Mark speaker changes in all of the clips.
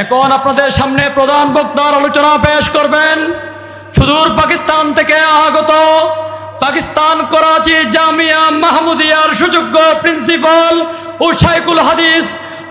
Speaker 1: এখন আপনাদের সামনে প্রধান বক্তার আলোচনা পেশ করবেন সুদূর পাকিস্তান থেকে আগত পাকিস্তান করাচি জামিয়া মাহমুদিয়ার সুযোগ্য প্রিন্সিপাল ও শাইখুল হাদিস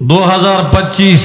Speaker 2: 2025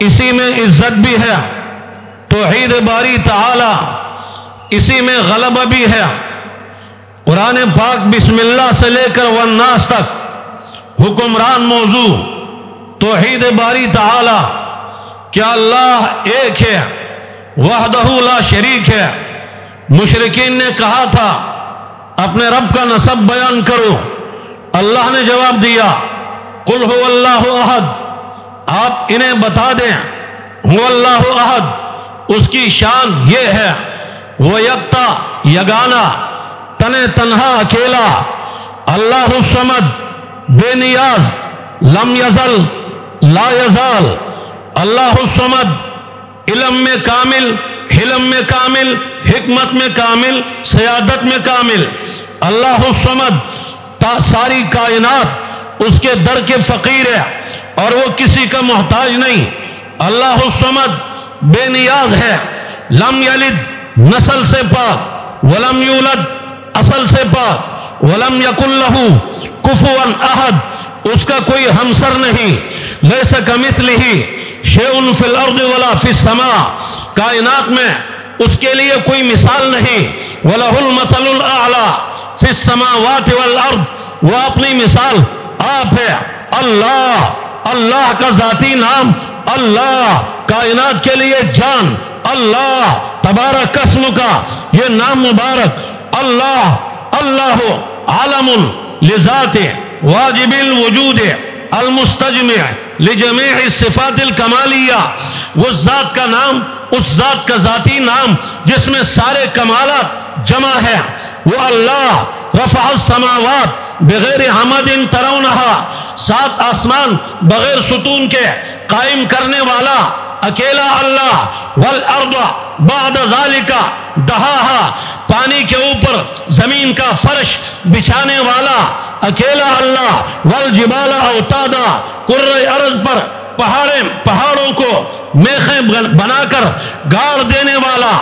Speaker 2: اسی میں عزت بھی ہے، توحید باری تعالی اسی میں غلبہ بھی ہے۔ قرآن پاک بسم اللہ سے لے کر والناس تک حکمران موضوع توحید باری تعالی، کیا اللہ ایک ہے، وحدہ لا شریک ہے۔ مشرکین نے کہا تھا اپنے رب کا نسب بیان کرو، اللہ نے جواب دیا قل هو اللہ احد، آپ انہیں بتا دیں هو اللہ احد، اس کی شان یہ ہے وہ یکتا یگانا تن تنہا اکیلا، اللہ الصمد بے نیاز، لم یزل لا یزال، اللہ الصمد علم میں کامل، حلم میں کامل، حکمت میں کامل، سیادت میں کامل، اللہ الصمد ساری کائنات اس کے در کے فقیر ہے اور وہ کسی کا محتاج نہیں، اللہ الصمد بے نیاز ہے، لم یلد نسل سے پاک، ولم یولد اصل سے پاک، ولم یکن لہ کفوا احد، اس کا کوئی ہمسر نہیں، لیس کمثلہ شیء فی الارض ولا فی السماء، کائنات میں اس کے لیے کوئی مثال نہیں، وَلَهُ الْمَثَلُ الْأَعْلَى فِي السَّمَاوَاتِ وَالْأَرْضِ، وہ اپنی مثال آپ ہے، اللہ کا ذاتی نام اللہ، کائنات کے لیے جان اللہ، تبارک اسم کا یہ نام مبارک اللہ عالم لذات واجب الوجود المستجمع لجمیع الصفات الکمالیہ، وہ ذات کا نام، اس ذات کا ذاتی نام جس میں سارے کمالات جمع ہے، وہ اللہ رفع السماوات بغیر حمد ترونہا، سات آسمان بغیر ستون کے قائم کرنے والا اکیلا اللہ، والارض بعد ذالک دہاہا، پانی کے اوپر زمین کا فرش بچھانے والا اکیلا اللہ، والجبال اوتادا، کرۂ ارض پر پہاڑوں کو میخیں بنا کر گاڑ دینے والا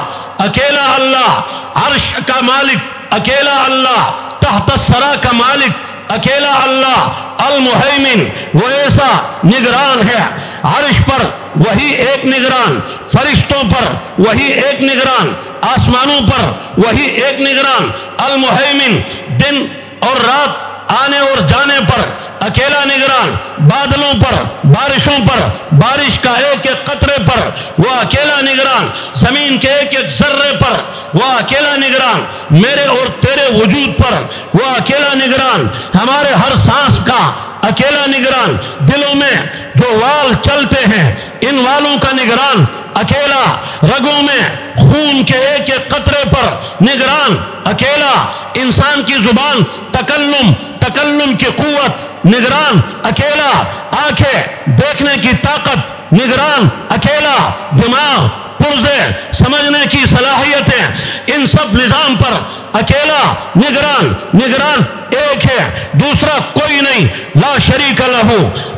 Speaker 2: اکیلا اللہ، عرش کا مالک اکیلا اللہ، تحت الثری کا مالک اکیلا اللہ، المہیمن وہ ایسا نگران ہے، عرش پر وہی ایک نگران، فرشتوں پر وہی ایک نگران، آسمانوں پر وہی ایک نگران، المہیمن دن اور رات آنے اور جانے پر اکیلا نگران، بادلوں پر، بارشوں پر، بارش کا ایک ایک قطرے پر وہ اکیلا نگران، زمین کے ایک ایک ذرے پر وہ اکیلا نگران، میرے اور تیرے وجود پر وہ اکیلا نگران، ہمارے ہر سانس کا اکیلا نگران، دلوں میں جو وال چلتے ہیں ان والوں کا نگران اکیلا، رگوں میں خون کے ایک ایک قطرے پر نگران اکیلا، انسان کی زبان تکلم کی قوت نگران اکیلا، آنکھیں دیکھنے کی طاقت نگران اکیلا، دماغ پرزے سمجھنے کی صلاحیتیں ان سب نظام پر اکیلا نگران ایک ہے، دوسرا کوئی نہیں، لا شریک لہ،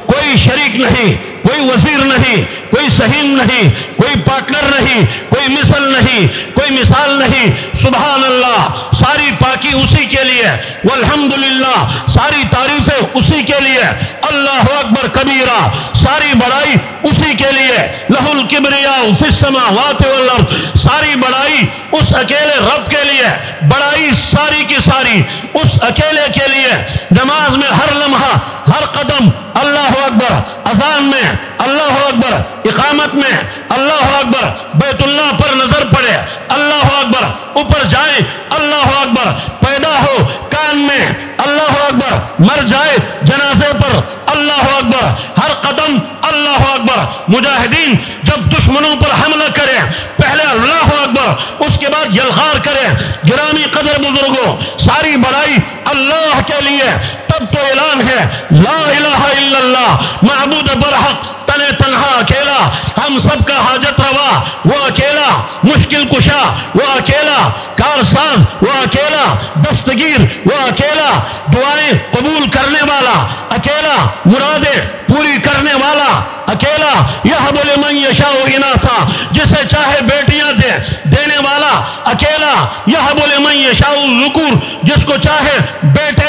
Speaker 2: کوئی شریک نہیں، کوئی وزیر نہیں، کوئی سہیم نہیں، کوئی پارٹنر نہیں، کوئی مثل نہیں، کوئی مثال نہیں، سبحان اللہ، ساری پاکی اسی کے لیے، والحمدللہ ساری تعریفیں اسی کے لیے، اللہ اکبر کبیرہ ساری بڑائی اسی کے لیے، لہ الکبریاء فی السماوات والارض ساری بڑائی اس اکیلے رب کے لیے، بڑائی ساری کی ساری اس اکیلے کے لیے، نماز میں ہر لمحہ ہر قدم اللہ اکبر، اذان میں اللہ اکبر، اقامت میں اللہ اکبر، بیت اللہ پر نظر پڑے اللہ اکبر، اوپر جائے اللہ اکبر، پیدا ہو کان میں اللہ اکبر، مر جائے جنازے پر اللہ اکبر، ہر قدم اللہ اکبر، مجاہدین جب دشمنوں پر حملہ کریں پہلے اللہ اکبر اس کے بعد یلغار کریں، گرامی قدر بزرگوں ساری بڑائی اللہ کے لیے، تب تو اعلان ہے لا الہ الا اللہ، معبود برحق تنہا اکیلا، ہم سب کا حاجت روا وہ اکیلا، مشکل کشا وہ اکیلا، کارساز وہ اکیلا، دستگیر وہ اکیلا، دعائیں قبول کرنے والا اکیلا، مرادیں پوری کرنے والا اکیلا، یہب لمن یشاء اناثا، جسے چاہے بیٹیاں دینے والا اکیلا، یہب لمن یشاء الذکور، جس کو چاہے بیٹے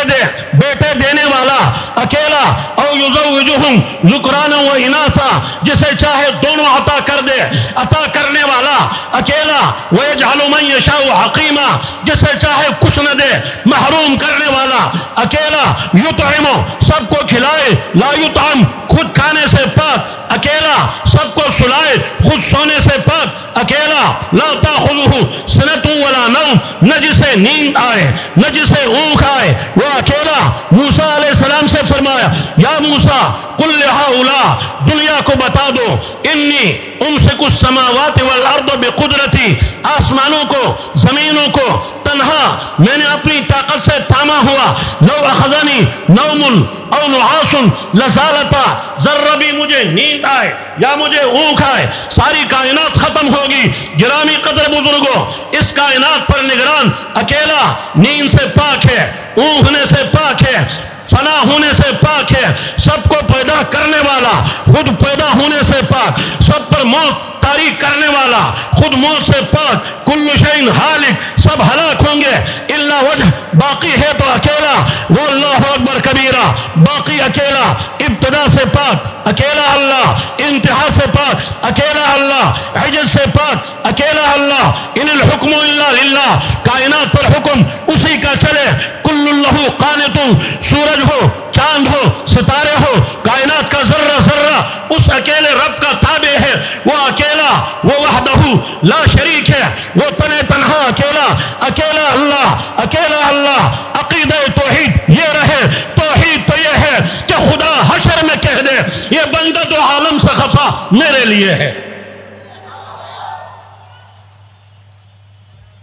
Speaker 2: دینے والا اکیلا، او یزوجہم ذکرانا و اناثا، جسے چاہے دونوں عطا کر دے، عطا کرنے والا اکیلا، ویجعل من یشاء حقیما، جسے چاہے کچھ نہ دے، محروم کرنے والا اکیلا، یطعم، سب کو کھلائے، لا یطعم، خود کھانے سے پاک اکیلا، سب کو سلائے، خود سونے سے پاک اکیلا، لا تاخذہ سنۃ ولا نوم، نہ جسے نیند آئے نہ جسے اونگ آئے، وہ اکیلا۔ موسیٰ علیہ السلام سے فرمایا، یا موسیٰ قل لہؤلاء، دنیا کو بتا دو، انی امسک السماوات والارض بقدرتی، آسمانوں کو زمینوں کو تنہا میں نے اپنی طاقت سے تھاما ہوا، لو اخذنی نوم او نعاس لزالتا، ذرہ بھی مجھے نیند آئے یا مجھے اونگ آئے ساری کائنات ختم ہوگی۔ گرامی قدر بزرگوں، اس کائنات پر نگران اکیلا، نیند سے پاک ہے، اونگنے سے پاک ہے، فنا ہونے سے پاک ہے، سب کو پیدا کرنے والا، خود پیدا ہونے سے پاک، سب پر موت طاری کرنے والا، خود موت سے پاک، کل شیء ہالک، سب ہلاک ہوں گے الا وجہ، باقی ہے تو اکیلا، وہ اللہ اکبر کبیرہ، باقی اکیلا، ابتدا سے پاک اکیلا اللہ، انتہا سے پاک اکیلا اللہ، عجز سے پاک اکیلا اللہ، ان الحکم الا للہ، کائنات پر حکم اسی کا چلے، کل اللہ قانتون، سورج ہو، چاند ہو، ستارے ہو، کائنات کا ذرہ ذرہ اس اکیلے رب کا تابع ہے، وہ اکیلا، وہ وحدہ لا شریک ہے، وہ تنہا اکیلا، اکیلا اللہ، اکیلا اللہ۔ عقیدہ توحید یہ رہے، توحید تو یہ ہے کہ خدا حشر میں کہہ دے یہ بندہ تو عالم سے خفا میرے لیے ہے۔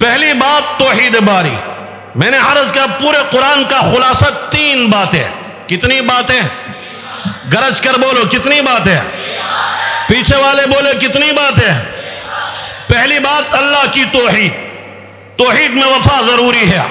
Speaker 2: پہلی بات توحید باری، میں نے عرض کیا پورے قرآن کا خلاصہ 3 باتیں۔ کتنی باتیں؟ گرج کر بولو کتنی باتیں؟ پیچھے والے بولے کتنی باتیں؟ پہلی بات اللہ کی توحید، توحید میں وفا ضروری ہے،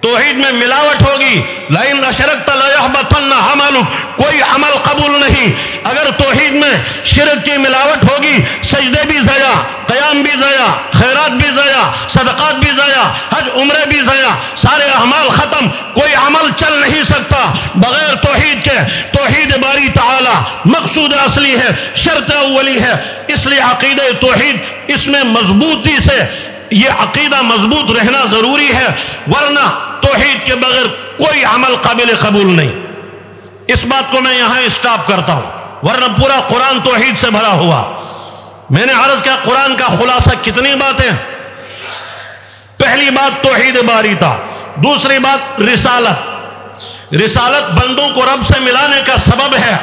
Speaker 2: توحید میں ملاوٹ ہوگی، لئن اشرکت لیحبطن عملک، کوئی عمل قبول نہیں اگر توحید میں شرک کی ملاوٹ ہوگی، سجدے بھی ضائع، قیام بھی ضائع، خیرات بھی ضائع، صدقات بھی ضائع، حج عمرے بھی ضائع، سارے اعمال ختم، کوئی عمل چل نہیں سکتا بغیر توحید کے۔ توحید باری تعالی مقصود اصلی ہے، شرط اولی ہے، اس لیے عقیدہ توحید اس میں مضبوطی سے یہ عقیدہ مضبوط رہنا ضروری ہے، ورنہ توحید کے بغیر کوئی عمل قابل قبول نہیں۔ اس بات کو میں یہاں اسٹاپ کرتا ہوں، ورنہ پورا قرآن توحید سے بھرا ہوا۔ میں نے عرض کیا قرآن کا خلاصہ کتنی باتیں؟ پہلی بات توحید باری تھا، دوسری بات رسالت، رسالت بندوں کو رب سے ملانے کا سبب ہے،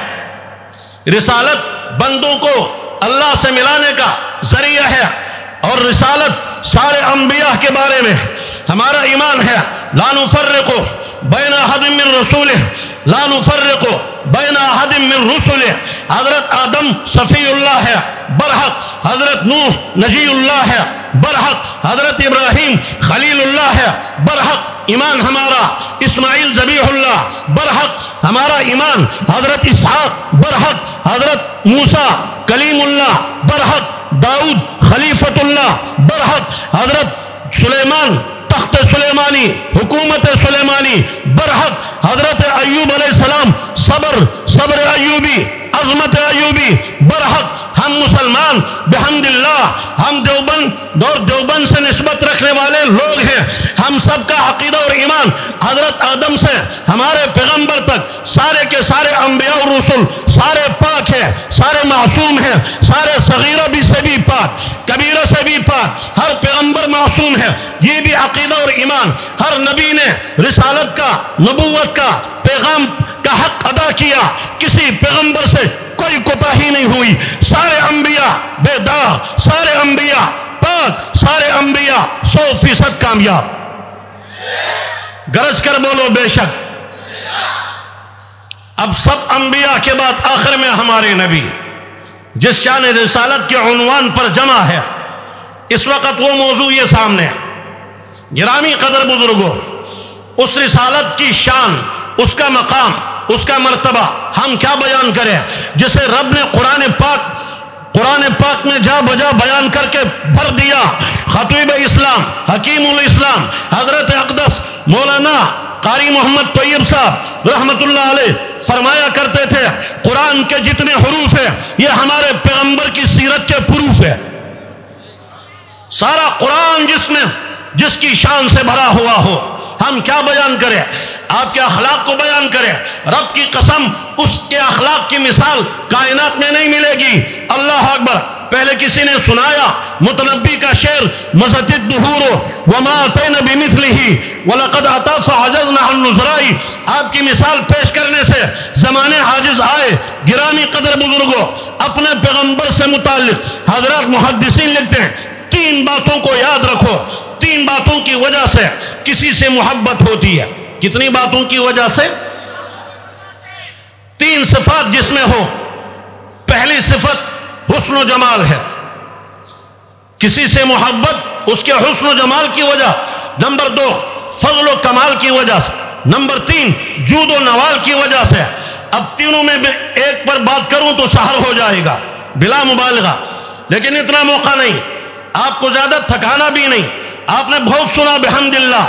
Speaker 2: رسالت بندوں کو اللہ سے ملانے کا ذریعہ ہے، اور رسالت سارے انبیاء کے بارے میں ہمارا ایمان ہے، لا نفرق بین احد من رسولہ، لا نفرق بین احد من رسولہ، حضرت آدم صفی اللہ ہے برحق، حضرت نوح نجی اللہ ہے برحق، حضرت ابراہیم خلیل اللہ ہے برحق، ایمان ہمارا اسماعیل ذبیح اللہ برحق، ہمارا ایمان حضرت اسحاق برحق، حضرت موسیٰ کلیم اللہ برحق، داؤد خلیفۃ اللہ برحق، حضرت سلیمان تخت سلیمانی حکومت سلیمانی برحق، حضرت ایوب علیہ السلام صبر ایوبی عظمت ایوبی برحق۔ ہم مسلمان بحمد اللہ، ہم دیوبند سے نسبت رکھنے والے لوگ ہیں، ہم سب کا عقیدہ اور ایمان حضرت آدم سے ہمارے پیغمبر تک سارے کے سارے انبیاء اور رسول سارے پاک ہیں، سارے معصوم ہیں، سارے صغیرہ بھی سے بھی پاک، کبیرہ سے بھی پاک، ہر پیغمبر معصوم ہے، یہ بھی عقیدہ اور ایمان۔ ہر نبی نے رسالت کا، نبوت کا، پیغام کا حق ادا کیا، کسی پیغمبر سے کوئی کوتاہی نہیں ہوئی، سارے انبیاء بے داغ، سارے انبیاء پاک، سارے انبیاء 100% کامیاب۔ گرج کر بولو بے شک۔ اب سب انبیاء کے بعد آخر میں ہمارے نبی جس شان رسالت کے عنوان پر جمع ہے، اس وقت وہ موضوع یہ سامنے ہے۔ گرامی قدر بزرگوں، اس رسالت کی شان، اس کا مقام، اس کا مرتبہ ہم کیا بیان کریں جسے رب نے قرآن پاک میں جا بجا بیان کر کے بھر دیا۔ خطیب اسلام حکیم الاسلام حضرت اقدس مولانا قاری محمد طیب صاحب رحمت اللہ علیہ فرمایا کرتے تھے قرآن کے جتنے حروف ہیں یہ ہمارے پیغمبر کی سیرت کے پروف ہے۔ سارا قرآن جس کی شان سے بھرا ہوا ہو، ہم کیا بیان کریں؟ آپ کے اخلاق کو بیان کریں۔ رب کی قسم اس کے اخلاق کی مثال کائنات میں نہیں ملے گی۔ اللہ اکبر۔ پہلے کسی نے سنایا متنبی کا شعر مزت الدہور وما اتینا بمثلہ ولقد اتی فعجزنا عن نظرائی۔ آپ کی مثال پیش کرنے سے زمانے عاجز آئے۔ گرامی قدر بزرگوں، اپنے پیغمبر سے متعلق حضرات محدثین لکھتے ہیں 3 باتوں کو یاد رکھو، 3 باتوں کی وجہ سے کسی سے محبت ہوتی ہے۔ کتنی باتوں کی وجہ سے؟ 3 صفات جس میں ہو۔ پہلی صفت حسن و جمال ہے، کسی سے محبت اس کے حسن و جمال کی وجہ۔ نمبر 2 فضل و کمال کی وجہ سے۔ نمبر 3 جود و نوال کی وجہ سے۔ اب تینوں میں ایک پر بات کروں تو سحر ہو جائے گا بلا مبالغہ، لیکن اتنا موقع نہیں، آپ کو زیادہ تھکانا بھی نہیں۔ آپ نے بہت سنا بحمداللہ۔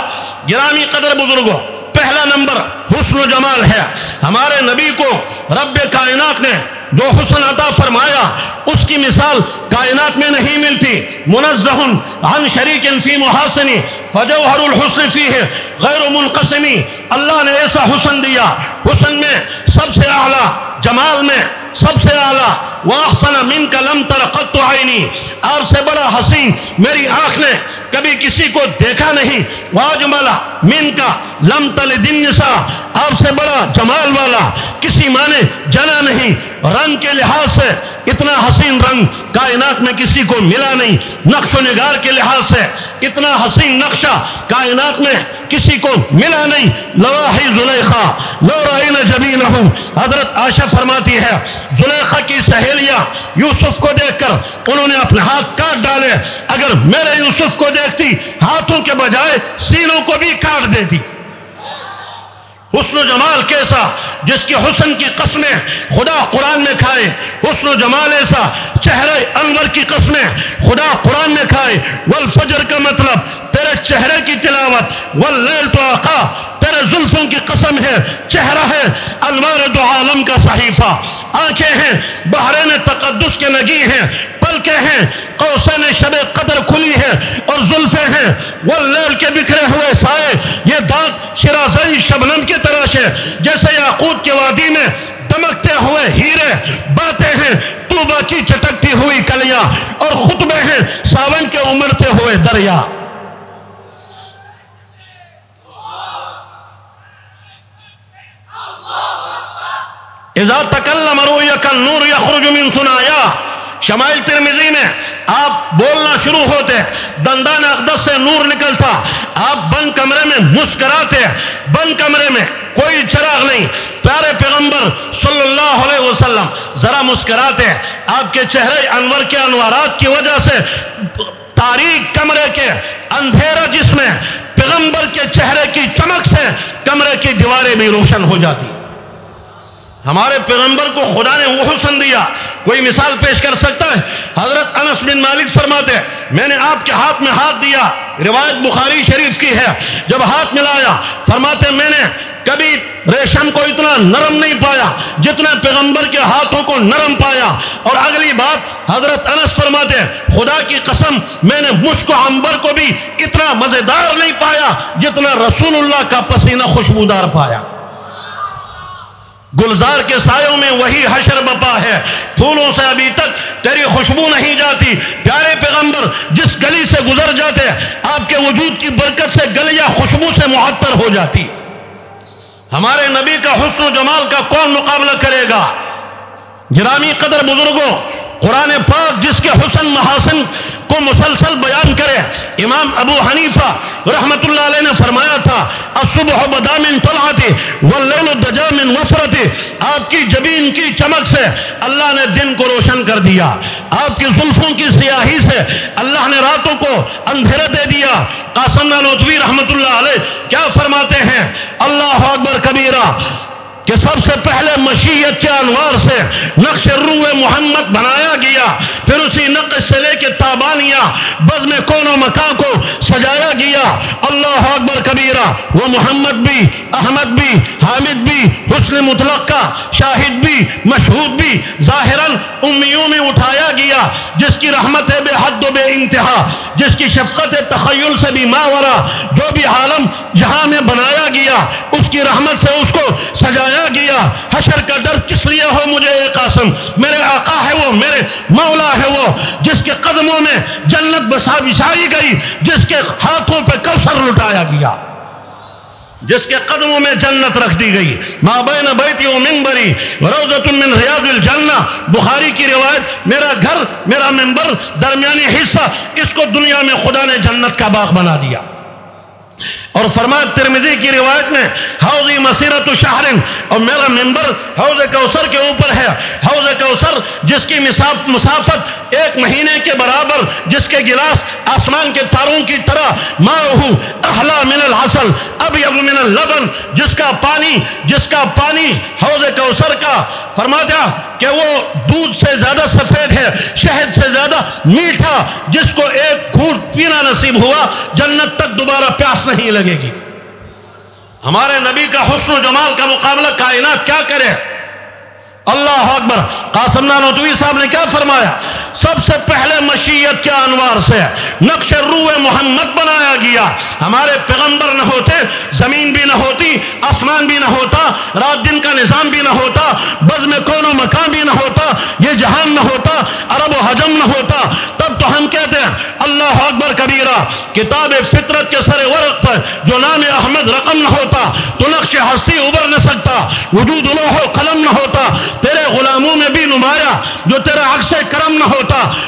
Speaker 2: گرامی قدر بزرگوں، پہلا نمبر حسن و جمال ہے۔ ہمارے نبی کو رب کائنات نے جو حسن عطا فرمایا اس کی مثال کائنات میں نہیں ملتی۔ منزہ عن شریک فی محاسن فجوہر الحسن فیہ غیر منقسم۔ اللہ نے ایسا حسن دیا، حسن میں سب سے اعلیٰ، جمال میں سب سے اعلیٰ۔ وَأَحْسَنَ مِنْكَ لَمْ تَرَ قَطُّ عَيْنِي، آپ سے بڑا حسین میری آنکھ نے کبھی کسی کو دیکھا نہیں۔ وَأَجْمَلَ مِنْكَ لَمْ تَلِدِ النِّسَاء، آپ سے بڑا جمال والا کسی ماں نے جنا نہیں۔ رنگ کے لحاظ سے اتنا حسین رنگ کائنات میں کسی کو ملا نہیں۔ نقش و نگار کے لحاظ سے اتنا حسین نقشہ کائنات میں کسی کو ملا نہیں۔ لواحی زلیخا لو رأینا جبینہ، حضرت عائشہ فرماتی ہے زلیخا کی سہیلیاں یوسف کو دیکھ کر انہوں نے اپنے ہاتھ کاٹ ڈالے، اگر میرے یوسف کو دیکھتی ہاتھوں کے بجائے سینوں کو بھی کاٹ دیتی۔ حسن و جمال کیسا جس کے حسن کی قسمیں خدا قرآن میں کھائے، حسن و جمال ایسا چہرے انور کی قسمیں خدا قرآن میں کھائے۔ والفجر کا مطلب تیرے چہرے کی تلاوت، واللیل تو آقا تیرے زلفوں کی قسم ہے۔ چہرہ ہے انوار دو عالم کا صحیفہ، آنکھیں ہیں بحرین تقدس کے نگی ہیں، پلکیں ہیں قوسین شب قدر کھلی ہے، اور زلفیں ہیں واللیل کے بکھرے ہوئے سائے، یہ دانت شرازی شبنم کی تراش ہے، جیسے یاقوت کے وادی میں دمکتے ہوئے ہیرے، باتیں ہیں طوبہ کی چٹکتی ہوئی کلیاں، اور خطبے ہیں ساون کے امڑتے ہوئے دریا۔ اذا تکلم رؤیک النور یخرج من ثنایا، شمائل ترمذی میں آپ بولنا شروع ہوتے، دندان اقدس سے نور نکلتا، آپ بند کمرے میں مسکراتے، بند کمرے میں کوئی چراغ نہیں، پیارے پیغمبر صلی اللہ علیہ وسلم ذرا مسکراتے، آپ کے چہرے انور کے انوارات کی وجہ سے تاریک کمرے کے اندھیرا جس میں پیغمبر کے چہرے کی چمک سے کمرے کی دیواریں بھی روشن ہو جاتی۔ ہمارے پیغمبر کو خدا نے وہ حسن دیا، کوئی مثال پیش کر سکتا ہے؟ حضرت انس بن مالک فرماتے ہیں میں نے آپ کے ہاتھ میں ہاتھ دیا، روایت بخاری شریف کی ہے، جب ہاتھ ملایا فرماتے میں نے کبھی ریشم کو اتنا نرم نہیں پایا جتنا پیغمبر کے ہاتھوں کو نرم پایا۔ اور اگلی بات حضرت انس فرماتے ہیں خدا کی قسم میں نے مشک و عنبر کو بھی اتنا مزیدار نہیں پایا جتنا رسول اللہ کا پسینہ خوشبودار پایا۔ گلزار کے سایوں میں وہی حشر بپا ہے، پھولوں سے ابھی تک تیری خوشبو نہیں جاتی۔ پیارے پیغمبر جس گلی سے گزر جاتے آپ کے وجود کی برکت سے گلیاں خوشبو سے معطر ہو جاتی۔ ہمارے نبی کا حسن و جمال کا کون مقابلہ کرے گا؟ گرامی قدر بزرگوں، قرآن پاک جس کے حسن محاسن کو مسلسل بیان کرے، امام ابو حنیفہ رحمت اللہ علیہ نے فرمایا تھا الصبح بدا من طلعتی واللیل دجا من وفرتی، آپ کی جبین کی چمک سے اللہ نے دن کو روشن کر دیا، آپ کی زلفوں کی سیاہی سے اللہ نے راتوں کو اندھیرا دے دیا۔ قاسم نانوتوی رحمت اللہ علیہ کیا فرماتے ہیں؟ اللہ اکبر کبیرہ، کہ سب سے پہلے مشیت کے انوار سے نقش روح محمد بنایا گیا، پھر اسی نقش سے لے کے تابانیہ بزم کون و مکان کو سجایا گیا۔ اللہ اکبر کبیرہ۔ وہ محمد بھی، احمد بھی، حامد بھی، حسن مطلق کا شاہد بھی، مشہود بھی ظاہراً امیوں میں اٹھایا گیا، جس کی رحمت ہے بے حد و بے انتہا، جس کی شفقت تخیل سے بھی ماورا، جو بھی عالم جہاں میں بنایا گیا اس کی رحمت سے اس کو سجایا گیا۔ حشر کا ڈر کس لیے ہو مجھے ایک قاسم، میرے آقا ہے وہ، میرے مولا ہے وہ، جس کے قدموں میں جنت بچھائی گئی، جس کے ہاتھوں پہ کوثر لٹایا گیا، جس کے قدموں میں جنت رکھ دی گئی۔ ما بین بیتی و منبری روضۃ من ریاض الجنہ، بخاری کی روایت، میرا گھر میرا منبر درمیانی حصہ، اس کو دنیا میں خدا نے جنت کا باغ بنا دیا۔ اور فرمایا ترمذی کی روایت میں حوضی مسیرت شہر، اور میرا منبر حوض کوثر کے اوپر ہے۔ حوض کوثر جس کی مسافت 1 مہینے کے برابر، جس کے گلاس آسمان کے تاروں کی طرح، ماؤہ احلی من العسل ابیض من اللبن، جس کا پانی حوض کوثر کا فرماتا کہ وہ دودھ سے زیادہ سفید ہے، شہد سے زیادہ میٹھا، جس کو ایک گھونٹ پینا نصیب ہوا جنت تک دوبارہ پیاس نہیں لگے گی۔ ہمارے نبی کا حسن و جمال کا مقابلہ کائنات کیا کرے؟ اللہ اکبر۔ قاسم نانوتوی صاحب نے کیا فرمایا؟ سب سے پہلے مشیت کے انوار سے نقش روح محمد بنایا گیا۔ ہمارے پیغمبر نہ ہوتے، زمین بھی نہ ہوتی، آسمان بھی نہ ہوتا، رات دن کا نظام بھی نہ ہوتا، بزم کون و مکان بھی نہ ہوتا، یہ جہان نہ ہوتا، عرب و حجم نہ ہوتا، تب تو ہم کہتے ہیں اللہ اکبر کبیرہ۔ کتاب فطرت کے سر ورق پر جو نام احمد رقم نہ ہوتا تو نقش ہستی ابھر نہ سکتا، وجود لوح و قلم نہ ہوتا، تیرے غلاموں میں بھی نمایاں جو تیرا عکس کرم نہ ہوتا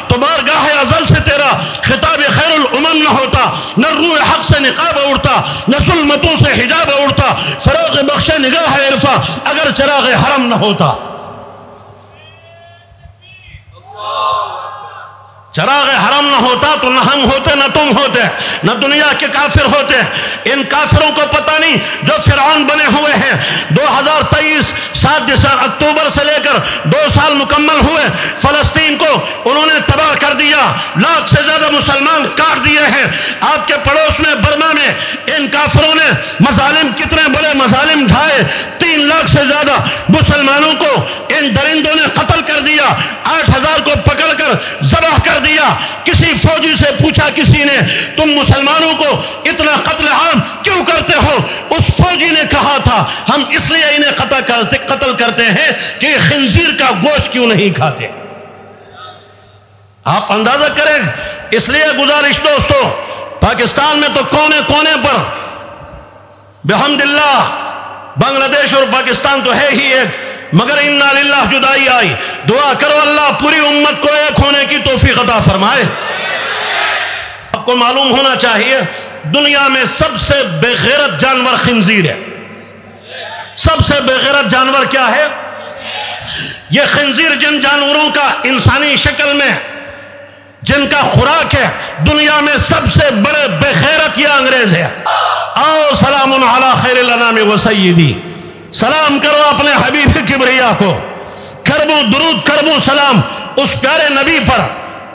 Speaker 2: تو بارگاہ ازل سے تیرا خطاب خیر الامم نہ ہوتا، نہ روح حق سے نقاب اڑتا، نہ ظلمتوں سے حجاب اڑتا، فروغ بخش نگاہ عرفہ اگر چراغ حرم نہ ہوتا۔ چراغ حرم نہ ہوتا تو نہ ہم ہوتے نہ تم ہوتے نہ دنیا کے کافر ہوتے۔ ان کافروں کو پتہ نہیں جو فرعون بنے ہوئے ہیں۔ 2023 7 اکتوبر سے لے کر 2 سال مکمل ہوئے، فلسطین کو انہوں نے تباہ کر دیا، لاکھ سے زیادہ مسلمان کاٹ دیے ہیں۔ آپ کے پڑوس میں برما میں ان کافروں نے مظالم، کتنے بڑے مظالم ڈھائے، 3 لاکھ سے زیادہ مسلمانوں کو ان درندوں نے قتل کر دیا، 8000 کو پکڑ کر ذبح کر دیا۔ کسی فوجی سے پوچھا کسی نے تم مسلمانوں کو اتنا قتل عام کیوں کرتے ہو؟ اس فوجی نے کہا تھا ہم اس لیے انہیں قتل کرتے ہیں کہ یہ خنزیر کا گوشت کیوں نہیں کھاتے۔ آپ اندازہ کریں، اس لیے گزارش دوستو، پاکستان میں تو کونے کونے پر بحمد اللہ، بنگلہ دیش اور پاکستان تو ہے ہی ایک، مگر انا للہ جدائی آئی۔ دعا کرو اللہ پوری امت کو ایک ہونے کی توفیق عطا فرمائے۔ آپ کو معلوم ہونا چاہیے دنیا میں سب سے بے غیرت جانور خنزیر ہے۔ سب سے بے غیرت جانور کیا ہے؟ یہ خنزیر جن جانوروں کا انسانی شکل میں جن کا خوراک ہے، دنیا میں سب سے بڑے بے غیرت یہ انگریز ہے۔ آؤ سلام علی خیر الانام و سیدی، سلام کرو اپنے حبیب کبریا کو، کربو درود کربو سلام اس پیارے نبی پر،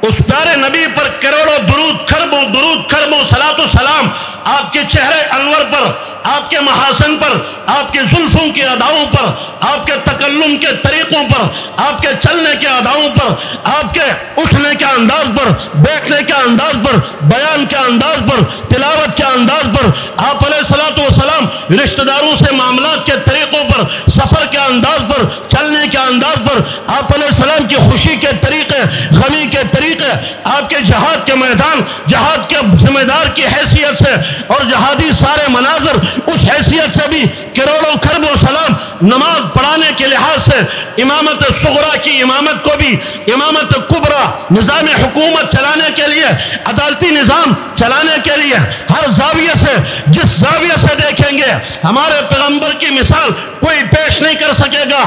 Speaker 2: اس پیارے نبی پر کروڑوں درود کربو صلاۃ و سلام آپ کے چہرے انور پر، آپ کے محاسن پر، آپ کے زلفوں کے اداؤں پر، آپ کے تکلم کے طریقوں پر، آپ کے چلنے کے اداؤں پر، آپ کے اٹھنے کے انداز پر، بیٹھنے کے انداز پر، بیان کے انداز پر، تلاوت کے انداز پر، آپ علیہ الصلوۃ والسلام رشتہ داروں سے معاملات کے طریقوں پر، سفر کے انداز پر، چلنے کے انداز پر، آپ علیہ السلام کی خوشی کے طریقے، غمی کے طریقے، آپ کے جہاد کے میدان، جہاد کے ذمہ دار کی حیثیت سے اور جہادی سارے مناظر اس حیثیت سے بھی کروڑوں کرب و سلام، نماز پڑھانے کے لحاظ سے امامت صغرا کی امامت کو بھی امامت کبرا، نظام نظام حکومت چلانے کے لیے، عدالتی نظام چلانے کے لیے ہر زاویے سے، جس زاویے سے دیکھیں گے ہمارے پیغمبر کی مثال کوئی پیش نہیں کر سکے گا۔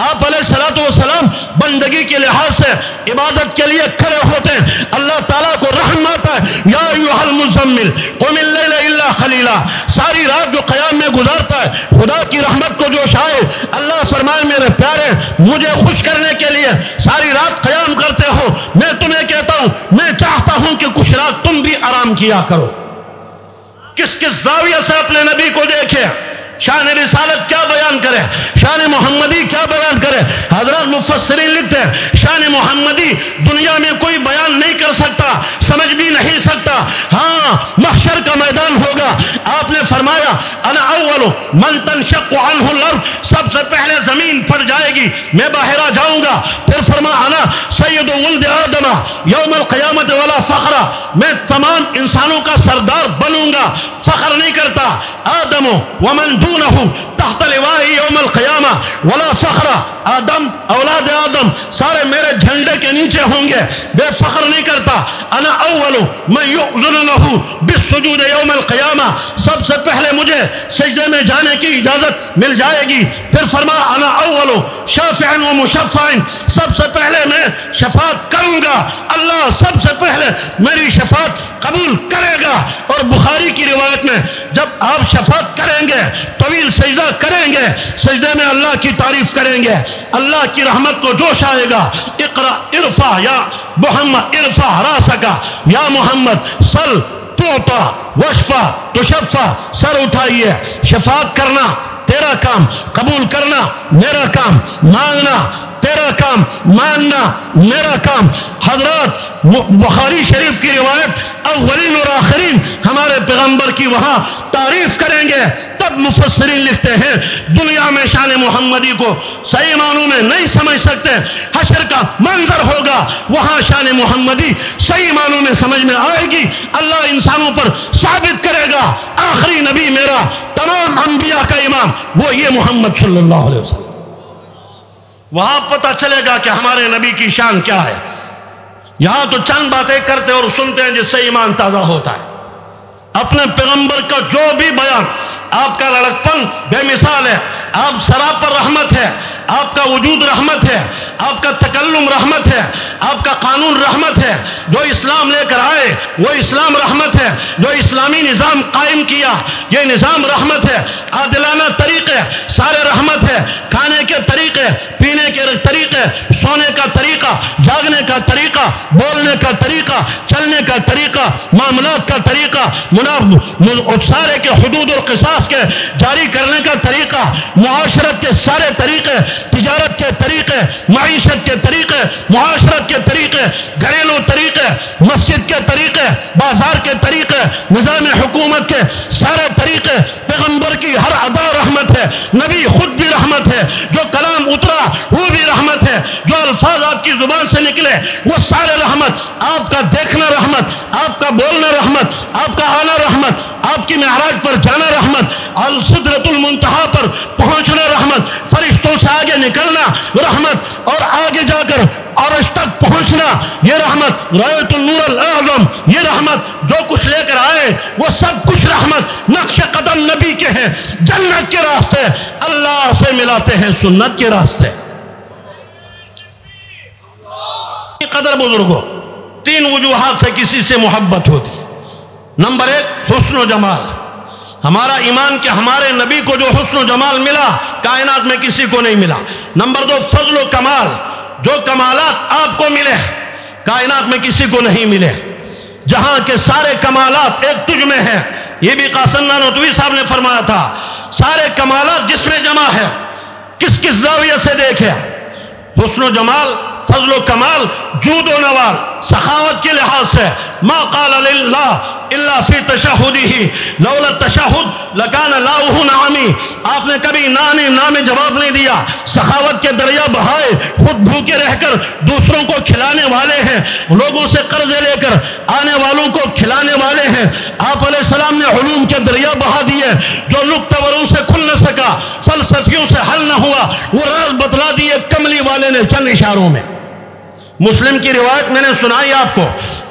Speaker 2: آپ علیہ الصلوۃ والسلام بندگی کے لحاظ سے عبادت کے لیے کھڑے ہوتے ہیں، اللہ تعالیٰ کو رحم آتا ہے، یا ایھا المزمل قم اللیل الا قلیلا، ساری رات جو قیام میں گزارتا ہے خدا کی رحمت کو جوش آئے، اللہ فرمائے میرے پیارے مجھے خوش کرنے کے لیے ساری رات قیام کرتے ہو، میں تمہیں کہتا ہوں میں چاہتا ہوں کہ کچھ رات تم بھی آرام کیا کرو۔ کس کس زاویہ سے اپنے نبی کو دیکھے، شان رسالت کیا بیان کرے، شان محمدی کیا بیان کرے۔ حضرات مفسرین لکھتے ہیں شان محمدی دنیا میں کوئی بیان نہیں کر سکتا، سمجھ بھی نہیں سکتا، ہاں محشر کا میدان ہوگا۔ آپ نے فرمایا انا اول من تنشق عنہ الارض، سب سے پہلے زمین پھٹ جائے گی، میں باہر آ جاؤں گا۔ پھر فرمایا انا سید ولد آدم یوم القیامت ولا فخر، میں تمام انسانوں کا سردار بنوں گا، فخر نہیں کرتا۔ آدم ومن دونه تحت لواء یوم القیامہ ولا فخر، آدم اولاد آدم سارے میرے جھنڈے کے نیچے ہوں گے، بے فخر نہیں کرتا۔ انا اول من یؤذن له بالسجود یوم القیامہ، سب سے پہلے مجھے سجدے میں جانے کی اجازت مل جائے گی۔ پھر فرمایا انا اول شافع و مشفع، سب سے پہلے میں شفاعت کروں گا، اللہ سب سے پہلے میری شفاعت قبول کرے گا۔ اور بخاری کی روایت میں جب آپ شفاعت کریں گے طویل سجدہ کریں گے، سجدے میں اللہ کی تعریف کریں گے، اللہ کی رحمت کو جوش آئے گا۔ اقرا ارفع یا محمد ارفع راسک یا محمد سل توتا وشفا تشفا، سر اٹھائیے، شفاعت کرنا تیرا کام، قبول کرنا میرا کام، مانگنا تیرا کام، ماننا میرا کام۔ حضرات بخاری شریف کی روایت اولین اور آخرین ہمارے پیغمبر کی وہاں تعریف کریں گے، تب مفسرین لکھتے ہیں دنیا میں شان محمدی کو صحیح معنوں میں نہیں سمجھ سکتے، حشر کا منظر ہوگا وہاں شان محمدی صحیح معنوں میں سمجھ میں آئے گی، اللہ انسانوں پر ثابت کرے گا آخری نبی میرا، تمام انبیاء کا امام وہ یہ محمد صلی اللہ علیہ وسلم۔ وہاں پتہ چلے گا کہ ہمارے نبی کی شان کیا ہے۔ یہاں تو چند باتیں کرتے اور سنتے ہیں جس سے ایمان تازہ ہوتا ہے۔ اپنے پیغمبر کا جو بھی بیان، آپ کا لڑکپن بے مثال ہے، آپ سراپر رحمت ہے، آپ کا وجود رحمت ہے، آپ کا تکلم رحمت ہے، آپ کا قانون رحمت ہے، جو اسلام لے کر آئے وہ اسلام رحمت ہے، جو اسلامی نظام قائم کیا یہ نظام رحمت ہے، عادلانہ طریقے سارے رحمت ہے، کھانے کے طریقے، پینے کے طریقے، سونے کا طریقہ، جاگنے کا طریقہ، بولنے کا طریقہ، چلنے کا طریقہ، معاملات کا طریقہ، سارے کے حدود اور قصاص کے جاری کرنے کا طریقہ، معاشرت کے سارے طریقے، تجارت کے طریقے، معیشت کے طریقے، معاشرت کے طریقے، گھریلو طریقے، مسجد کے طریقے، بازار کے طریقے، نظام حکومت کے سارے طریقے، پیغمبر کی ہر ادا رحمت ہے، نبی خود بھی رحمت ہے، جو کلام اترا وہ بھی رحمت ہے، جو الفاظ آپ کی زبان سے نکلے وہ سارے رحمت، آپ کا دیکھنا رحمت، آپ کا بولنا رحمت، آپ کا آنا رحمت، آپ کی معراج پر جانا رحمت، السدرۃ المنتہا پر پہنچنا رحمت، فرشتوں سے آگے نکلنا رحمت، اور آگے جا کر عرش تک پہنچنا یہ رحمت، رأیت النور الاعظم یہ رحمت، جو کچھ لے کر آئے وہ سب کچھ رحمت، نقش قدم نبی کے ہیں، جنت کے راستے اللہ سے ملاتے ہیں سنت کے راستے۔ قدر بزرگوں، تین وجوہات سے کسی سے محبت ہوتی ہے۔ نمبر ایک حسن و جمال، ہمارا ایمان کہ ہمارے نبی کو جو حسن و جمال ملا کائنات میں کسی کو نہیں ملا۔ نمبر دو فضل و کمال، جو کمالات آپ کو ملے کائنات میں کسی کو نہیں ملے، جہاں کے سارے کمالات ایک تجھ میں ہیں، یہ بھی قاسم نانوتوی صاحب نے فرمایا تھا، سارے کمالات جس میں جمع ہے، کس کس زاویہ سے دیکھے، حسن و جمال، فضل و کمال، جود و نوال، سخاوت کے لحاظ سے، ما قال للہ الا فی تشہدہ لولا التشہد لکان لاؤہ نعمی، آپ نے کبھی نام جواب نہیں دیا، سخاوت کے دریا بہائے، خود بھوکے رہ کر دوسروں کو کھلانے والے ہیں، لوگوں سے قرضے لے کر آنے والوں کو کھلانے والے ہیں۔ آپ علیہ السلام نے علوم کے دریا بہا دیے، جو نکتوروں سے کھل نہ سکا، فلسفیوں سے حل نہ ہوا، وہ راز بتلا دیے کملی والے نے چند اشاروں میں۔ مسلم کی روایت میں نے سنائی آپ کو.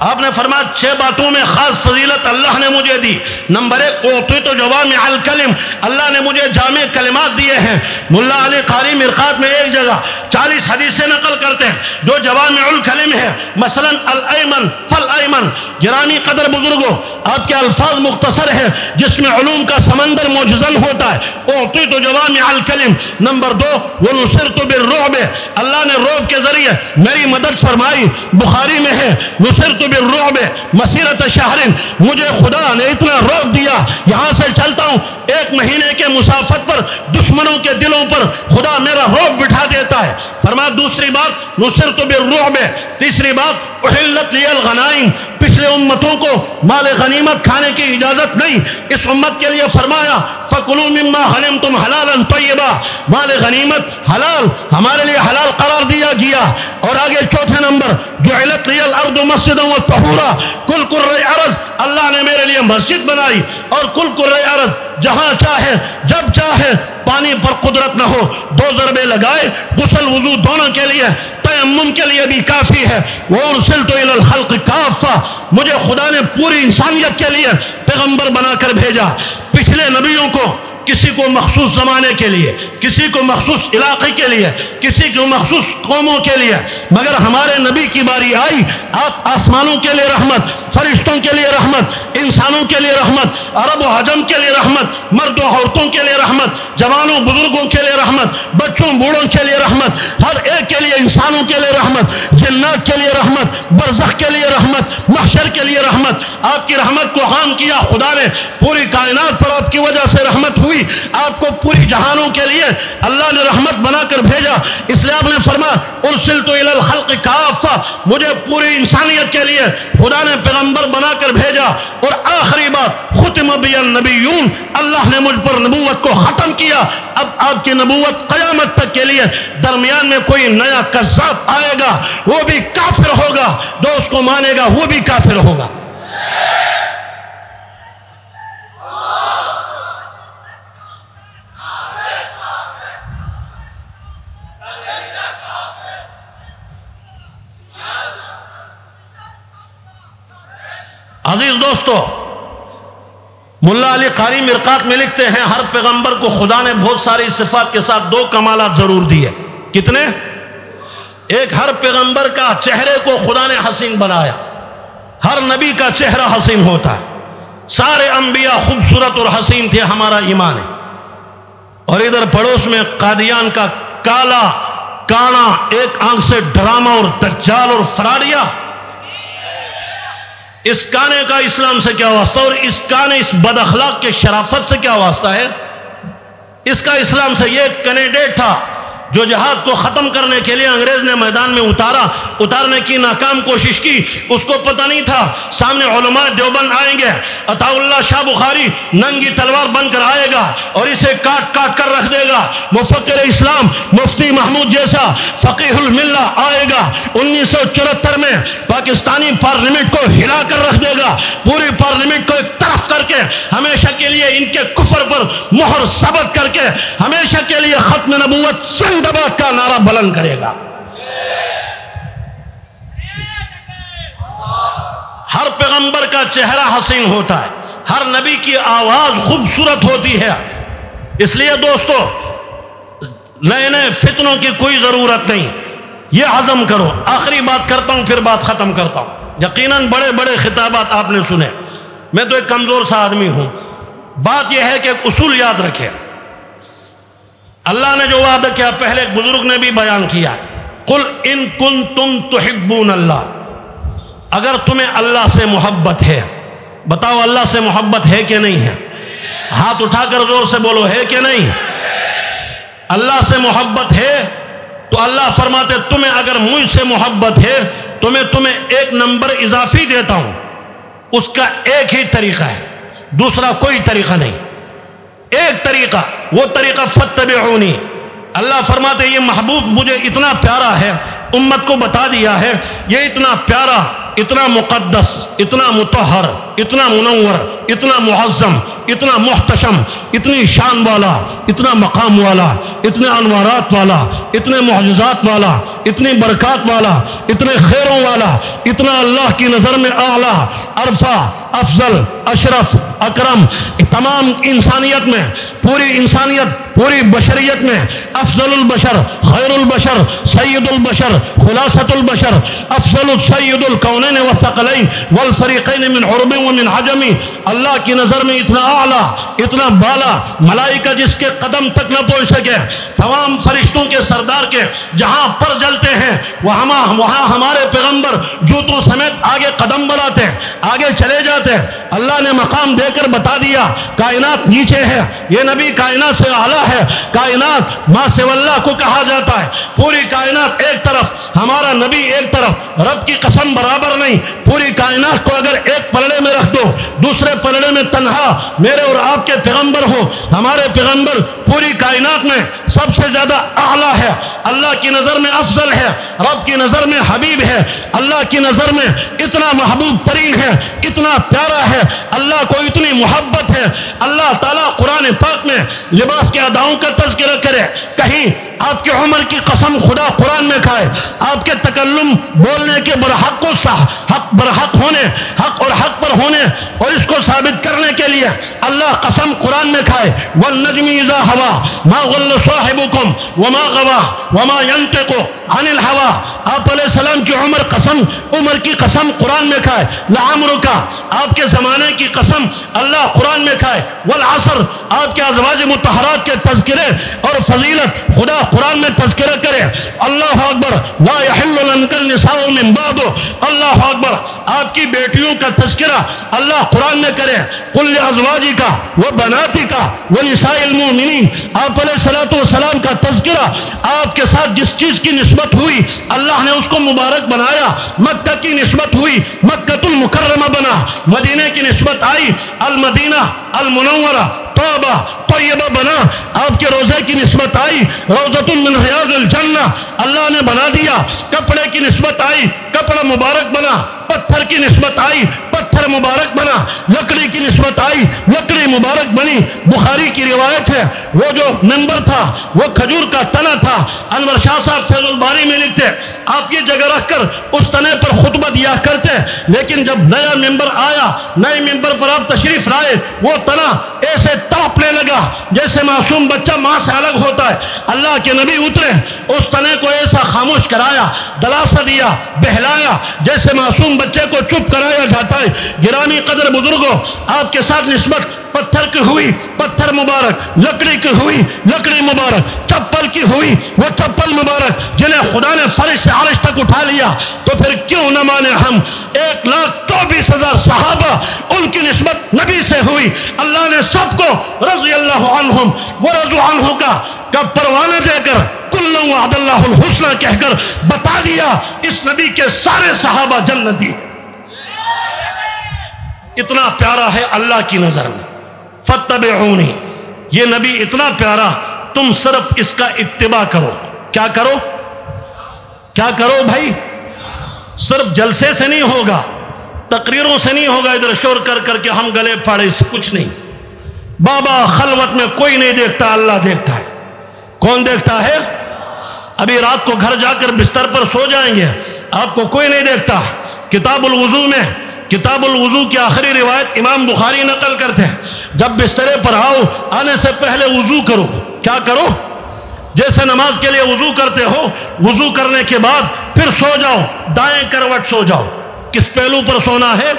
Speaker 2: آپ نے فرمایا 6 باتوں میں خاص فضیلت اللہ نے مجھے دی. نمبر 1 اعطیت جوامع الکلم، اللہ نے مجھے جامع کلمات دیے ہیں. ملا علی قاری مرقات میں ایک جگہ 40 حدیثیں نقل کرتے ہیں جو جوامع الکلم ہے. مثلا الایمن فالایمن، گرامی قدر بزرگوں آپ کے الفاظ مختصر ہیں جس میں علوم کا سمندر موجزن ہوتا ہے. اعطیت جوامع الکلم. نمبر 2 ونصرت بالرعب، اللہ نے رعب کے ذریعے میری مدد فرمائی. بخاری میں ہے نصرت بالرعب مسیرت شہر، مجھے خدا نے اتنا رعب دیا یہاں سے چلتا ہوں 1 مہینے کے مسافت پر دشمنوں کے دلوں پر خدا میرا رعب بٹھا دیتا ہے. فرمایا دوسری بات نصرت بالرعب. تیسری بات احلت لی الغنائم، پچھلے امتوں کو مال غنیمت کھانے کی اجازت نہیں، اس امت کے لیے فرمایا فکلوا مما غنمتم حلالا طیبا، مال غنیمت حلال ہمارے لیے حلال قرار دیا گیا. اور آگے چوتھے نمبر جعلت لی الارض مسجدا وطہورا، کل کرۂ ارض اللہ نے میرے لیے مسجد بنائی. اور کل کرۂ ارض جہاں چاہے جب چاہے پانی پر قدرت نہ ہو 2 ضربے لگائے غسل وضو دونوں کے لیے، تیمم کے لیے بھی کافی ہے. وارسلت الی الخلق کافہ، مجھے خدا نے پوری انسانیت کے لیے پیغمبر بنا کر بھیجا. پچھلے نبیوں کو کسی کو مخصوص زمانے کے لیے، کسی کو مخصوص علاقے کے لیے، کسی کو مخصوص قوموں کے لیے، مگر ہمارے نبی کی باری آئی آپ آسمانوں کے لیے رحمت، فرشتوں کے لیے رحمت، انسانوں کے لیے رحمت، عرب و عجم کے لیے رحمت، مرد و عورتوں کے لیے رحمت، جوانوں بزرگوں کے لیے رحمت، بچوں بوڑھوں کے لیے رحمت، ہر ایک کے لیے، انسانوں کے لیے رحمت، جنات کے لیے رحمت، برزخ کے لیے رحمت، محشر کے لیے رحمت. آپ کی رحمت کو عام کیا خدا نے، پوری کائنات پر آپ کی وجہ سے رحمت ہوئی. آپ کو پوری جہانوں کے لیے اللہ نے رحمت بنا کر بھیجا. اس لیے آپ نے فرمایا ارسلت الی الخلق کافہ، مجھے پوری انسانیت کے لیے خدا نے پیغمبر بنا کر بھیجا. اور آخری بات ختم بی النبیون، اللہ نے مجھ پر نبوت کو ختم کیا. اب آپ کی نبوت قیامت تک کے لیے درمیان میں کوئی نیا کذاب آئے گا وہ بھی کافر ہوگا، جو اس کو مانے گا وہ بھی کافر ہوگا. عزیز دوستو، ملا علی قاری مرقات میں لکھتے ہیں ہر پیغمبر کو خدا نے بہت ساری صفات کے ساتھ 2 کمالات ضرور دیے. کتنے؟ ایک، ہر پیغمبر کا چہرے کو خدا نے حسین بنایا، ہر نبی کا چہرہ حسین ہوتا ہے. سارے انبیاء خوبصورت اور حسین تھے، ہمارا ایمان ہے. اور ادھر پڑوس میں قادیان کا کالا کانا ایک آنکھ سے ڈرامہ اور دجال اور فراڈیا، اس کانے کا اسلام سے کیا واسطہ؟ اور اس کانے اس بد اخلاق کے شرافت سے کیا واسطہ ہے؟ اس کا اسلام سے، یہ ایک کینڈیڈیٹ تھا جو جہاد کو ختم کرنے کے لیے انگریز نے میدان میں اتارنے کی ناکام کوشش کی. اس کو پتہ نہیں تھا سامنے علماء دیوبند آئیں گے، عطا اللہ شاہ بخاری ننگی تلوار بن کر آئے گا اور اسے کاٹ کاٹ کر رکھ دے گا. مفکر اسلام مفتی محمود جیسا فقیہ الملہ آئے گا، 1974 میں پاکستانی پارلیمنٹ کو ہلا کر رکھ دے گا، پوری پارلیمنٹ کو ایک طرف کر کے ہمیشہ کے لیے ان کے کفر پر مہر ثبت کر کے ہمیشہ کے لیے ختم نبوت زندہ کا نعرہ بلند کرے گا. ہر پیغمبر کا چہرہ حسین ہوتا ہے، ہر نبی کی آواز خوبصورت ہوتی ہے. اس لیے دوستو نئے نئے فتنوں کی کوئی ضرورت نہیں، یہ عزم کرو. آخری بات کرتا ہوں پھر بات ختم کرتا ہوں. یقیناً بڑے بڑے خطابات آپ نے سنے، میں تو ایک کمزور سا آدمی ہوں. بات یہ ہے کہ ایک اصول یاد رکھے. اللہ نے جو وعدہ کیا پہلے ایک بزرگ نے بھی بیان کیا، قل ان کنتم تحبون اللہ، اگر تمہیں اللہ سے محبت ہے، بتاؤ اللہ سے محبت ہے کہ نہیں ہے؟ ہاتھ اٹھا کر زور سے بولو ہے کہ نہیں؟ اللہ سے محبت ہے تو اللہ فرماتے تمہیں اگر مجھ سے محبت ہے تو میں تمہیں 1 نمبر اضافی دیتا ہوں. اس کا ایک ہی طریقہ ہے، دوسرا کوئی طریقہ نہیں. ایک طریقہ، وہ طریقہ فتبعونی. اللہ فرماتے یہ محبوب مجھے اتنا پیارا ہے، امت کو بتا دیا ہے یہ اتنا پیارا اتنا مقدس، اتنا مطہر، اتنا منور، اتنا معظم، اتنا محتشم، اتنی شان والا، اتنا مقام والا، اتنے انوارات والا، اتنے معجزات والا، اتنی برکات والا، اتنے خیروں والا، اتنا اللہ کی نظر میں اعلیٰ، عرفہ، افضل، اشرف، اکرم، تمام انسانیت میں، پوری انسانیت، پوری بشریت میں افضل البشر، خیر البشر، سید البشر، خلاصۃ البشر، افضل السید الکونین والثقلین والفریقین من عرب ومن عجم، اللہ کی نظر میں اتنا اعلیٰ، اتنا بالا، ملائکہ جس کے قدم تک نہ پہنچ سکے، تمام فرشتوں کے سردار کے جہاں پر جلتے ہیں وہاں ہمارے پیغمبر جوتوں سمیت آگے قدم بڑھاتے، آگے چلے جاتے۔ اللہ نے مقام دے کر بتا دیا کائنات نیچے ہے، یہ نبی کائنات سے اعلیٰ ہے، کائنات ما سوی اللہ کو کہا جاتا ہے، پوری کائنات ایک طرف، ہمارا نبی ایک طرف، رب کی قسم برابر نہیں، پوری کائنات کو اگر ایک پلڑے میں رکھ دو، دوسرے پلڑے میں تنہا میرے اور آپ کے پیغمبر ہو، ہمارے پیغمبر پوری کائنات میں سب سے زیادہ اعلیٰ ہے، اللہ کی نظر میں افضل ہے، رب کی نظر میں حبیب ہے، اللہ کی نظر میں اتنا محبوب ترین ہے، اتنا پیارا ہے، اللہ کو اتنی محبت ہے۔ اللہ تعالیٰ قرآن پاک میں لباس کے اداؤں کا تذکرہ کرے، کہیں آپ کی عمر کی قسم خدا قرآن میں کھائے، آپ کے تکلم بولنے کے برحق کو برحق ہونے، حق اور حق پر ہونے اور اس کو ثابت کرنے کے لیے اللہ قسم قرآن میں کھائے، والنجم اذا ہوا ما غل صاحبکم وما غوا وما ينطق عن الہوا۔ آپ علیہ السلام کی عمر کی قسم قرآن میں کھائے، لعمرک آپ کے زمانے کی قسم اللہ قرآن میں کھائے، والعصر آپ کے ازواج مطہرات کے تذکرے اور فضیلت خدا قرآن میں تذکرہ کرے۔ اللہ اکبر، لا یحل لنک النساء من بعد، اللہ اکبر، آپ کی بیٹیوں کا تذکرہ اللہ قرآن میں کرے، قل لازواجک وبناتک ونساء المؤمنین، آپ علیہ السلام کا تذکرہ آپ کے ساتھ جس چیز کی نسبت ہوئی اللہ نے اس کو مبارک بنایا، مکہ کی نسبت ہوئی مکۃ المکرمہ بنا، مدینہ کی نسبت آئی المدینہ المنورہ طیبہ طیبہ بنا، آپ کے روزے کی نسبت آئی روضۃ من ریاض الجنہ اللہ نے بنا دیا، کپڑے کی نسبت آئی کپڑا مبارک بنا، پتھر کی نسبت آئی پتھر مبارک بنا، لکڑی کی نسبت آئی لکڑی مبارک بنی۔ بخاری کی روایت ہے وہ جو ممبر تھا وہ کھجور کا تنا تھا، انور شاہ صاحب فیض الباری میں لکھتے آپ یہ جگہ رکھ کر اس تنے پر خطبہ دیا کرتے، لیکن جب نیا ممبر آیا، نئے ممبر پر آپ تشریف لائے، وہ تنا ایسے تڑپنے لگا جیسے معصوم بچہ ماں سے الگ ہوتا ہے۔ اللہ کے نبی اترے، اس تنے کو ایسا خاموش کرایا، دلاسا دیا، بہلایا جیسے معصوم بچے کو چپ کرایا جاتا ہے۔ گرامی قدر بزرگوں، آپ کے ساتھ نسبت پتھر کی ہوئی پتھر مبارک، لکڑی کی ہوئی لکڑی مبارک، چپل کی ہوئی وہ چپل مبارک جنہیں خدا نے فرش سے عرش تک اٹھا لیا، تو پھر کیوں نہ مانے ہم 1,24,000 صحابہ ان کی نسبت نبی سے ہوئی۔ اللہ نے سب کو رضی اللہ عنہم ورضوا عنہ کا پروانہ دے کر کل وعد اللہ الحسنى کہہ کر بتا دیا اس نبی کے سارے صحابہ جنتی۔ اتنا پیارا ہے اللہ کی نظر میں، فاتبعونی، یہ نبی اتنا پیارا، تم صرف اس کا اتباع کرو۔ کیا کرو؟ کیا کرو بھائی؟ صرف جلسے سے نہیں ہوگا، تقریروں سے نہیں ہوگا، ادھر شور کر کر کے ہم گلے پھاڑے سے کچھ نہیں۔ بابا خلوت میں کوئی نہیں دیکھتا، اللہ دیکھتا ہے۔ کون دیکھتا ہے؟ ابھی رات کو گھر جا کر بستر پر سو جائیں گے، آپ کو کوئی نہیں دیکھتا۔ کتاب الوضو میں کتاب الوضو کی آخری روایت امام بخاری نقل کرتے ہیں، جب بسترے پر آؤ آنے سے پہلے وضو کرو۔ کیا کرو؟ جیسے نماز کے لیے وضو کرتے ہو، وضو کرنے کے بعد پھر سو جاؤ، دائیں کروٹ سو جاؤ۔ کس پہلو پر سونا ہے؟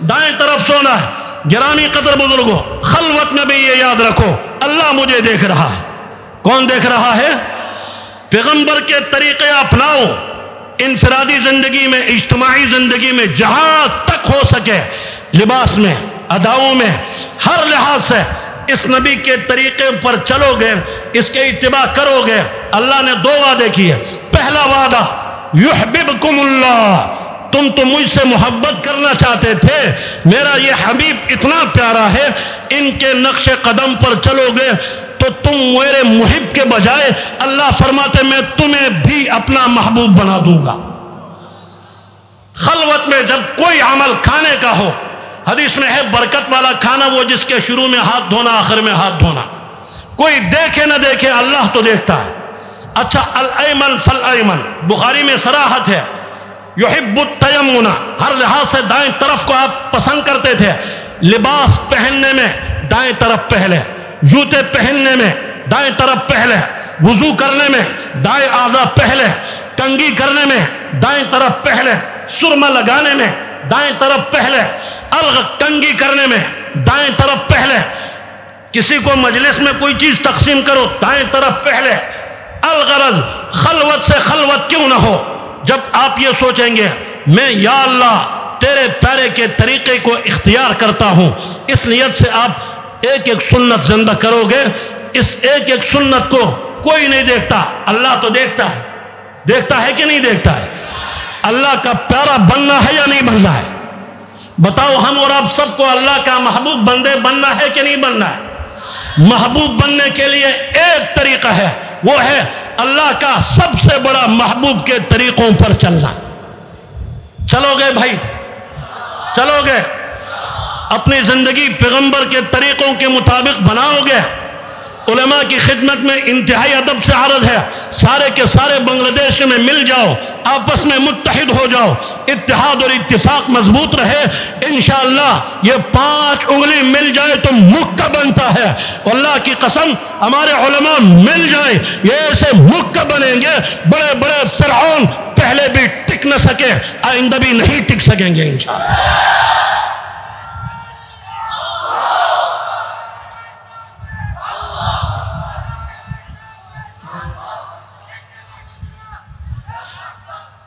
Speaker 2: دائیں طرف سونا ہے۔ گرامی قدر بزرگوں، خلوت میں بھی یہ یاد رکھو، اللہ مجھے دیکھ رہا ہے۔ کون دیکھ رہا ہے؟ پیغمبر کے طریقے اپناؤ، انفرادی زندگی میں، اجتماعی زندگی میں، جہاں تک ہو سکے، لباس میں، اداؤں میں، ہر لحاظ سے اس نبی کے طریقے پر چلو گے، اس کے اتباع کرو گے، اللہ نے 2 وعدے کیے۔ پہلا وعدہ یحببکم اللہ، تم تو مجھ سے محبت کرنا چاہتے تھے، میرا یہ حبیب اتنا پیارا ہے، ان کے نقش قدم پر چلو گے تو تم میرے محب کے بجائے اللہ فرماتے میں تمہیں بھی اپنا محبوب بنا دوں گا۔ خلوت میں جب کوئی عمل کھانے کا ہو، حدیث میں ہے برکت والا کھانا وہ جس کے شروع میں ہاتھ دھونا آخر میں ہاتھ دھونا، کوئی دیکھے نہ دیکھے اللہ تو دیکھتا ہے۔ اچھا، الایمن فالایمن، بخاری میں صراحت ہے، یحب التیمن، ہر لحاظ سے دائیں طرف کو آپ پسند کرتے تھے، لباس پہننے میں دائیں طرف پہلے، جوتے پہننے میں دائیں طرف پہلے، وضو کرنے میں دائیں اعضاء پہلے، کنگھی کرنے میں دائیں طرف پہلے، سرما لگانے میں دائیں طرف پہلے، الغ کنگھی کرنے میں دائیں طرف پہلے، کسی کو مجلس میں کوئی چیز تقسیم کرو دائیں طرف پہلے۔ الغرض خلوت سے خلوت کیوں نہ ہو، جب آپ یہ سوچیں گے میں یا اللہ تیرے پیارے کے طریقے کو اختیار کرتا ہوں، اس نیت سے آپ ایک ایک سنت زندہ کرو گے، اس ایک ایک سنت کو کوئی نہیں دیکھتا، اللہ تو دیکھتا ہے۔ دیکھتا ہے کہ نہیں دیکھتا ہے؟ اللہ کا پیارا بننا ہے یا نہیں بننا ہے؟ بتاؤ، ہم اور آپ سب کو اللہ کا محبوب بندے بننا ہے کہ نہیں بننا ہے؟ محبوب بننے کے لیے ایک طریقہ ہے، وہ ہے اللہ کا سب سے بڑا محبوب کے طریقوں پر چلنا۔ چلو گے بھائی؟ چلو گے؟ اپنی زندگی پیغمبر کے طریقوں کے مطابق بناؤ گے؟ علماء کی خدمت میں انتہائی ادب سے عرض ہے، سارے کے سارے بنگلہ دیش میں مل جاؤ، آپس میں متحد ہو جاؤ، اتحاد اور اتفاق مضبوط رہے، انشاءاللہ یہ 5 انگلی مل جائے تو مکہ بنتا ہے۔ اللہ کی قسم ہمارے علماء مل جائیں، یہ ایسے مکہ بنیں گے، بڑے بڑے فرعون پہلے بھی ٹک نہ سکے، آئندہ بھی نہیں ٹک سکیں گے انشاءاللہ۔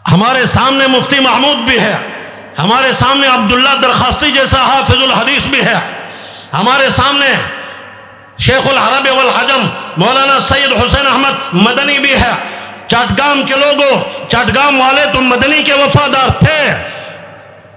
Speaker 2: ہمارے سامنے مفتی محمود بھی ہے، ہمارے سامنے عبداللہ درخواستی جیسا حافظ الحدیث بھی ہے، ہمارے سامنے شیخ العرب والعجم مولانا سید حسین احمد مدنی بھی ہے۔ چٹگام کے لوگوں، چٹگام والے تو مدنی کے وفادار تھے،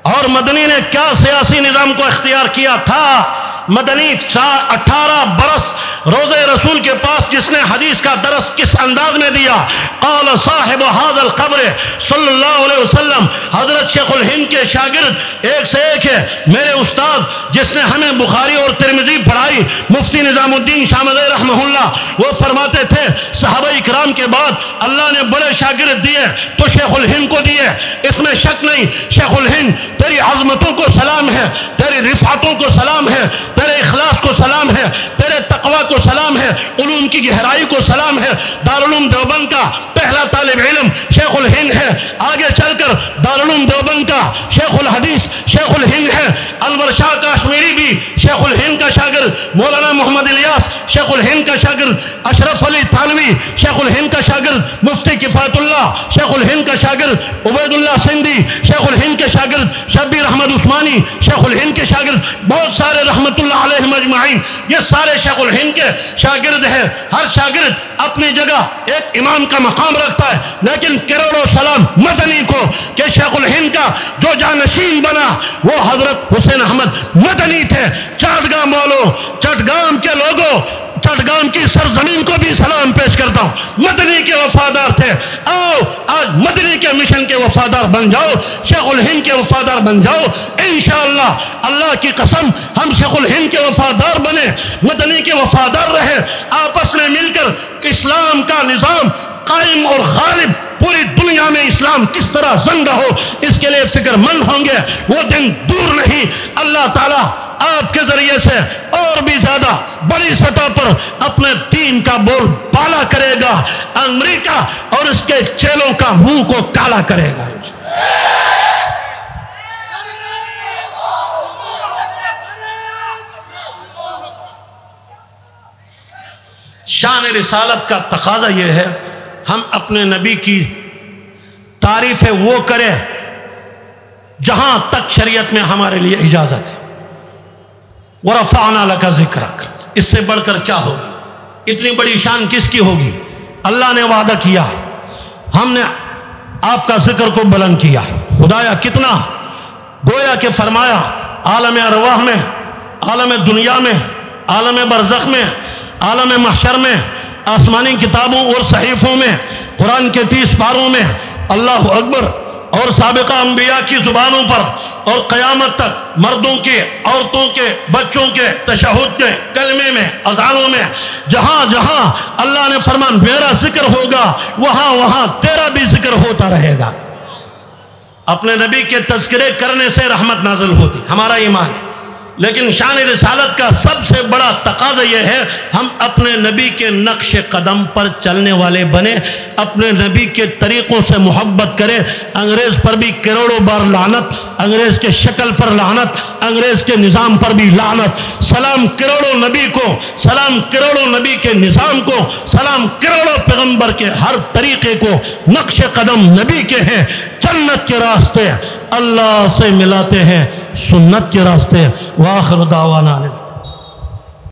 Speaker 2: اور مدنی نے کیا سیاسی نظام کو اختیار کیا تھا؟ مدنی 18 برس روزے رسول کے پاس جس نے حدیث کا درس کس انداز میں دیا؟ قال صاحب هذا القبر صلی اللہ علیہ وسلم، حضرت شیخ الہند کے شاگرد ایک سے ایک ہے، میرے استاد جس نے ہمیں بخاری اور ترمذی پڑھائی، مفتی نظام الدین شامدی رحمہ اللہ، وہ فرماتے تھے صحابہ اکرام کے بعد اللہ نے بڑے شاگرد دیے تو شیخ الہند کو دیے، اس میں شک نہیں۔ شیخ الہند تیری عظمتوں کو سلام ہے، تیری رفعتوں کو سلام ہے، تیرے اخلاص کو سلام ہے، تیرے تقوی کو سلام ہے، علوم کی گہرائی کو سلام ہے۔ دارالعلوم دیوبند کا پہلا طالب علم شیخ الہند ہے، آگے چل کر دارالعلوم دیوبند کا شیخ الحدیث شیخ الہند ہے۔ انور شاہ کاشمیری بھی شیخ الہند کا شاگرد، مولانا محمد الیاس شیخ الہند کا شاگرد، اشرف علی تھانوی شیخ الہند کا شاگرد، مفتی کفایت اللہ شیخ الہند کا شاگرد، عبید اللہ سندھی شیخ الہند کے شاگرد، شبیر احمد عثمانی شیخ الہند کے شاگرد، بہت سارے رحمت اللہ علیہم اجمعین، یہ سارے شیخ الہند کے شاگرد ہیں۔ ہر شاگرد اپنی جگہ ایک امام کا مقام رکھتا ہے، لیکن کروڑوں سلام مدنی کو کہ شیخ الہند کا جو جانشین بنا وہ حضرت حسین احمد مدنی تھے۔ چٹگام والوں، چٹگام کے لوگوں، چٹگام کی سرزمین کو بھی سلام پیش کرتا ہوں، مدنی کے وفادار تھے۔ آؤ آج مدنی کے مشن کے وفادار بن جاؤ، شیخ الہند کے وفادار بن جاؤ، انشاءاللہ اللہ کی قسم ہم شیخ الہند کے وفادار بنے، مدنی کے وفادار رہے، آپس میں مل کر اسلام کا نظام قائم اور غالب پوری دنیا میں اسلام کس طرح زندہ ہو اس کے لیے فکر مند ہوں گے۔ وہ دن دور نہیں، اللہ تعالیٰ آپ کے ذریعے سے اور بھی زیادہ بڑی سطح پر اپنے دین کا بول بالا کرے گا، امریکہ اور اس کے چیلوں کا منہ کو کالا کرے گا۔ شان رسالت کا تقاضا یہ ہے ہم اپنے نبی کی تعریفیں وہ کریں جہاں تک شریعت میں ہمارے لیے اجازت ہے۔ وَرَفَعْنَا لَكَ ذِكْرَكَ، اس سے بڑھ کر کیا ہوگی؟ اتنی بڑی شان کس کی ہوگی؟ اللہ نے وعدہ کیا، ہم نے آپ کا ذکر کو بلند کیا۔ خدایا کتنا، گویا کہ فرمایا عالم ارواح میں، عالم دنیا میں، عالم برزخ میں، عالم محشر میں، آسمانی کتابوں اور صحیفوں میں، قرآن کے 30 پاروں میں اللہ اکبر اور سابقہ انبیاء کی زبانوں پر اور قیامت تک مردوں کے، عورتوں کے، بچوں کے تشہد کے کلمے میں، اذانوں میں جہاں جہاں اللہ نے فرمان میرا ذکر ہوگا وہاں وہاں تیرا بھی ذکر ہوتا رہے گا۔ اپنے نبی کے تذکرے کرنے سے رحمت نازل ہوتی، ہمارا ایمان ہے، لیکن شان رسالت کا سب سے بڑا تقاضا یہ ہے ہم اپنے نبی کے نقش قدم پر چلنے والے بنے، اپنے نبی کے طریقوں سے محبت کرے۔ انگریز پر بھی کروڑوں بار لعنت، انگریز کے شکل پر لعنت، انگریز کے نظام پر بھی لعنت، سلام کروڑوں نبی کو، سلام کروڑوں نبی کے نظام کو، سلام کروڑوں پیغمبر کے ہر طریقے کو۔ نقش قدم نبی کے ہیں، جنت کے راستے اللہ سے ملاتے ہیں، سنت کے راستے۔ وآخر دعوانا